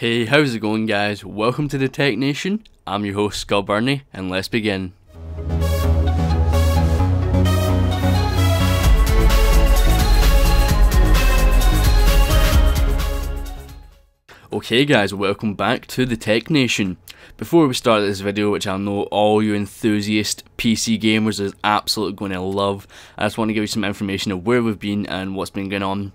Hey, how's it going guys? Welcome to the Tech Nation. I'm your host Scott Burney and let's begin. Okay guys, welcome back to the Tech Nation. Before we start this video, which I know all you enthusiast PC gamers is absolutely going to love, I just want to give you some information of where we've been and what's been going on.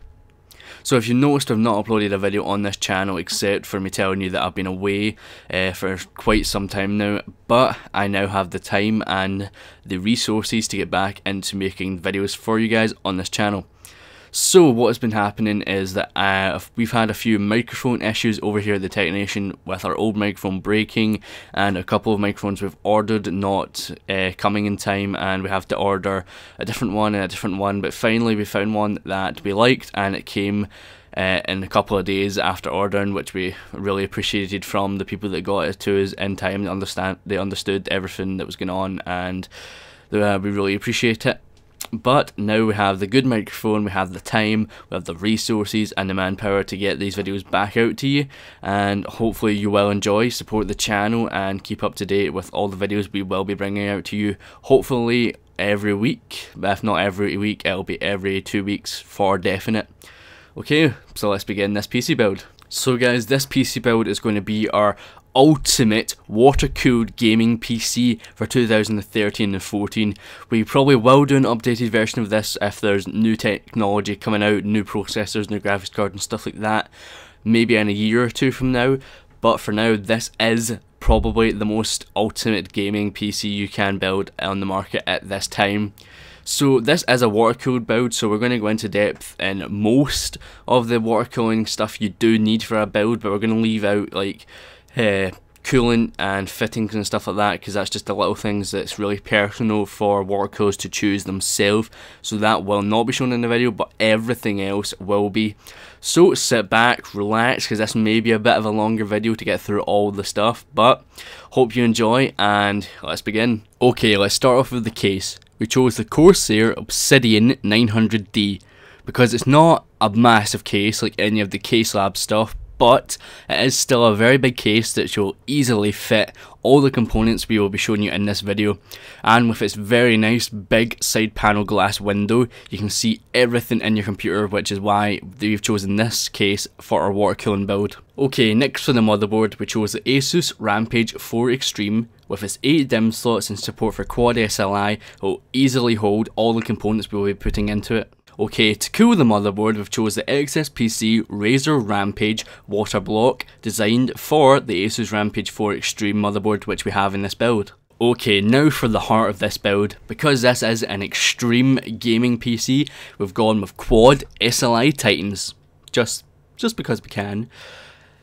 So if you noticed, I've not uploaded a video on this channel except for me telling you that I've been away for quite some time now, but I now have the time and the resources to get back into making videos for you guys on this channel. So what has been happening is that we've had a few microphone issues over here at the Tech Nation with our old microphone breaking and a couple of microphones we've ordered not coming in time, and we have to order a different one and a different one, but finally we found one that we liked and it came in a couple of days after ordering, which we really appreciated from the people that got it to us in time. They understood everything that was going on and we really appreciate it. But now we have the good microphone, we have the time, we have the resources and the manpower to get these videos back out to you, and hopefully you will enjoy, support the channel and keep up to date with all the videos we will be bringing out to you, hopefully every week. If not every week, it'll be every 2 weeks for definite. Okay, so let's begin this PC build. So guys, this PC build is going to be our ultimate water-cooled gaming PC for 2013 and 14. We probably will do an updated version of this if there's new technology coming out, new processors, new graphics cards and stuff like that, maybe in a year or two from now. But for now, this is probably the most ultimate gaming PC you can build on the market at this time. So this is a water-cooled build, so we're going to go into depth in most of the water cooling stuff you do need for a build, but we're going to leave out like coolant and fittings and stuff like that, because that's just the little things that's really personal for water coolers to choose themselves. So that will not be shown in the video, but everything else will be. So sit back, relax, because this may be a bit of a longer video to get through all the stuff, but hope you enjoy and let's begin. Okay, let's start off with the case. We chose the Corsair Obsidian 900D because it's not a massive case like any of the Case Lab stuff, but it is still a very big case that will easily fit all the components we will be showing you in this video. And with its very nice big side panel glass window, you can see everything in your computer, which is why we've chosen this case for our water cooling build. Okay, next for the motherboard, we chose the Asus Rampage 4 Extreme. With its 8 DIMM slots and support for quad SLI, it will easily hold all the components we will be putting into it. Okay, to cool the motherboard, we've chose the XSPC Razer Rampage water block, designed for the Asus Rampage 4 Extreme motherboard, which we have in this build. Okay, now for the heart of this build. Because this is an extreme gaming PC, we've gone with quad SLI Titans, just because we can.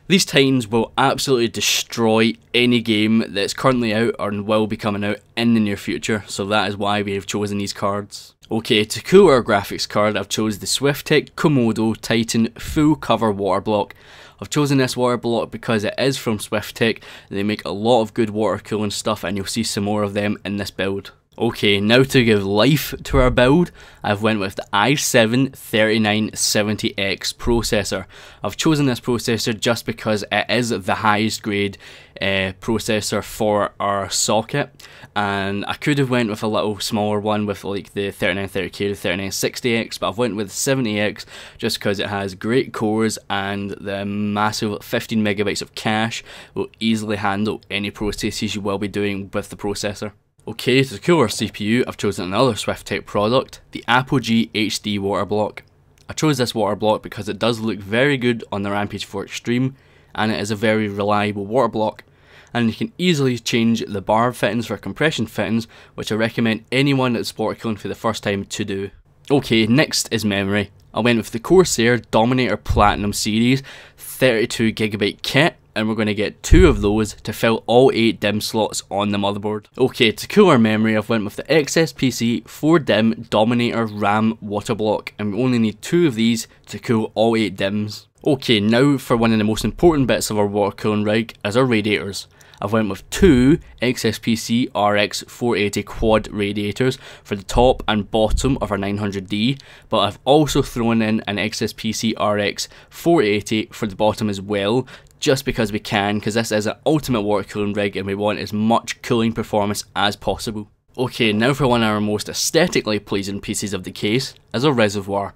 These Titans will absolutely destroy any game that's currently out or will be coming out in the near future, so that is why we have chosen these cards. Okay, to cool our graphics card, I've chosen the Swiftech Komodo Titan full cover water block. I've chosen this water block because it is from Swiftech. They make a lot of good water cooling stuff and you'll see some more of them in this build. Okay, now to give life to our build, I've went with the i7-3970X processor. I've chosen this processor just because it is the highest grade processor for our socket, and I could have went with a little smaller one with like the 3930K to 3960X, but I've went with 70X just because it has great cores and the massive 15 megabytes of cache will easily handle any processes you will be doing with the processor. Okay, to cool our CPU, I've chosen another Swiftech product, the Apogee HD water block. I chose this water block because it does look very good on the Rampage 4 Extreme, and it is a very reliable water block. And you can easily change the bar fittings for compression fittings, which I recommend anyone that's water cooling for the first time to do. Okay, next is memory. I went with the Corsair Dominator Platinum Series 32GB kit, and we're going to get 2 of those to fill all 8 DIMM slots on the motherboard. Okay, to cool our memory, I've went with the XSPC 4 DIMM Dominator RAM water block, and we only need 2 of these to cool all 8 DIMMs. Okay, now for one of the most important bits of our water cooling rig is our radiators. I've went with two XSPC RX 480 quad radiators for the top and bottom of our 900D, but I've also thrown in an XSPC RX 480 for the bottom as well, just because we can, because this is an ultimate water cooling rig and we want as much cooling performance as possible. Okay, now for one of our most aesthetically pleasing pieces of the case, is a reservoir.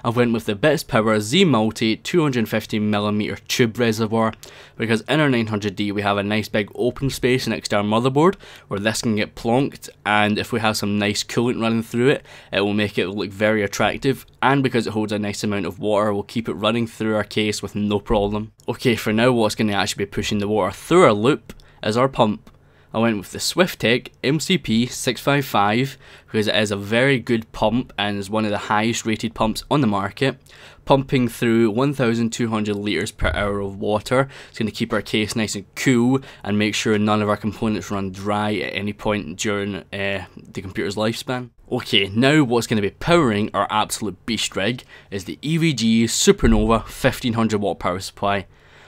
I've went with the Bits Power Z Multi 250mm tube reservoir, because in our 900D we have a nice big open space next to our motherboard where this can get plonked, and if we have some nice coolant running through it, it will make it look very attractive, and because it holds a nice amount of water, we'll keep it running through our case with no problem. Okay, for now what's going to actually be pushing the water through our loop is our pump. I went with the Swiftech MCP 655 because it is a very good pump and is one of the highest rated pumps on the market, pumping through 1,200 litres per hour of water. It's going to keep our case nice and cool and make sure none of our components run dry at any point during the computer's lifespan. Okay, now what's going to be powering our absolute beast rig is the EVG Supernova 1500 watt power supply.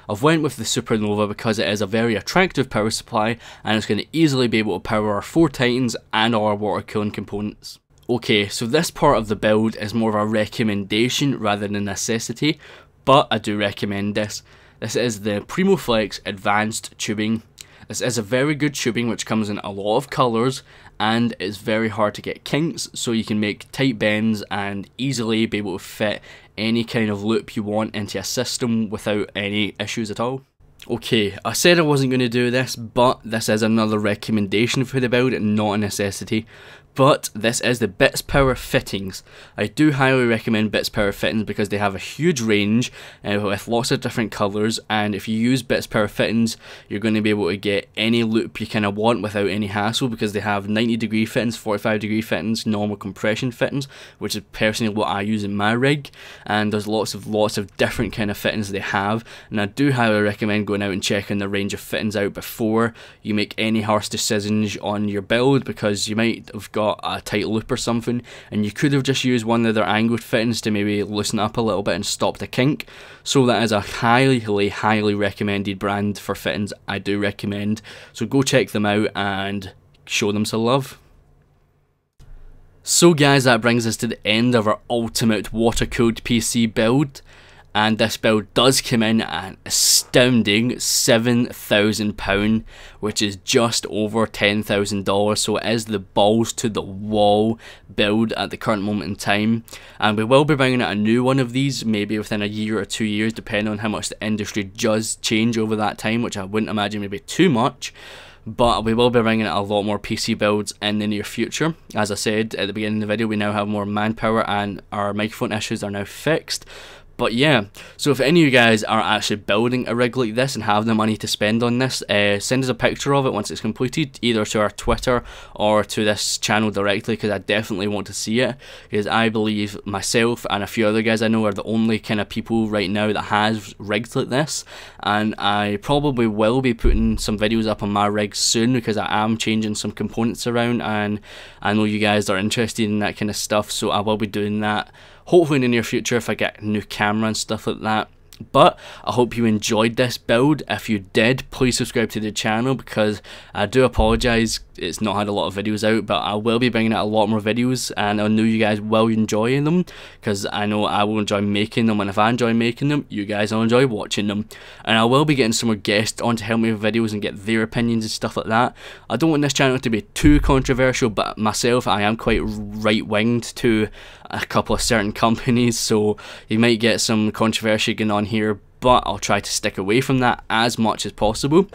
I've went with the Supernova because it is a very attractive power supply and it's going to easily be able to power our 4 Titans and all our water cooling components. Okay, so this part of the build is more of a recommendation rather than a necessity, but I do recommend this. This is the PrimoFlex Advanced Tubing. This is a very good tubing which comes in a lot of colours and it's very hard to get kinks, so you can make tight bends and easily be able to fit any kind of loop you want into a system without any issues at all. Okay, I said I wasn't going to do this, but this is another recommendation for the build and not a necessity. But this is the Bits Power fittings. I do highly recommend Bits Power fittings because they have a huge range with lots of different colours, and if you use Bits Power fittings you're going to be able to get any loop you kind of want without any hassle, because they have 90-degree fittings, 45-degree fittings, normal compression fittings, which is personally what I use in my rig, and there's lots of different kind of fittings they have, and I do highly recommend going out and checking the range of fittings out before you make any harsh decisions on your build, because you might have got a tight loop or something and you could have just used one of their angled fittings to maybe loosen up a little bit and stop the kink. So that is a highly recommended brand for fittings. I do recommend, so go check them out and show them some love. So guys, that brings us to the end of our ultimate water-cooled PC build. And this build does come in at an astounding £7,000, which is just over $10,000, so it is the balls to the wall build at the current moment in time. And we will be bringing out a new one of these maybe within a year or 2 years, depending on how much the industry does change over that time, which I wouldn't imagine would be too much. But we will be bringing out a lot more PC builds in the near future. As I said at the beginning of the video, we now have more manpower and our microphone issues are now fixed. But yeah, so if any of you guys are actually building a rig like this and have the money to spend on this, send us a picture of it once it's completed, either to our Twitter or to this channel directly, because I definitely want to see it, because I believe myself and a few other guys I know are the only kind of people right now that has rigs like this, and I probably will be putting some videos up on my rig soon, because I am changing some components around and I know you guys are interested in that kind of stuff, so I will be doing that hopefully in the near future if I get a new camera and stuff like that. But I hope you enjoyed this build. If you did, please subscribe to the channel, because I do apologise it's not had a lot of videos out, but I will be bringing out a lot more videos and I know you guys will enjoy them, because I know I will enjoy making them, and if I enjoy making them, you guys will enjoy watching them. And I will be getting some more guests on to help me with videos and get their opinions and stuff like that. I don't want this channel to be too controversial, but myself, I am quite right-winged to a couple of certain companies, so you might get some controversy going on here, but I'll try to stick away from that as much as possible.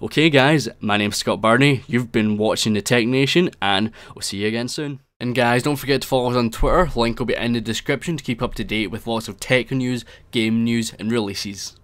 Okay guys, my name's Scott Barney, you've been watching the Tech Nation, and we'll see you again soon. And guys, don't forget to follow us on Twitter, link will be in the description to keep up to date with lots of tech news, game news and releases.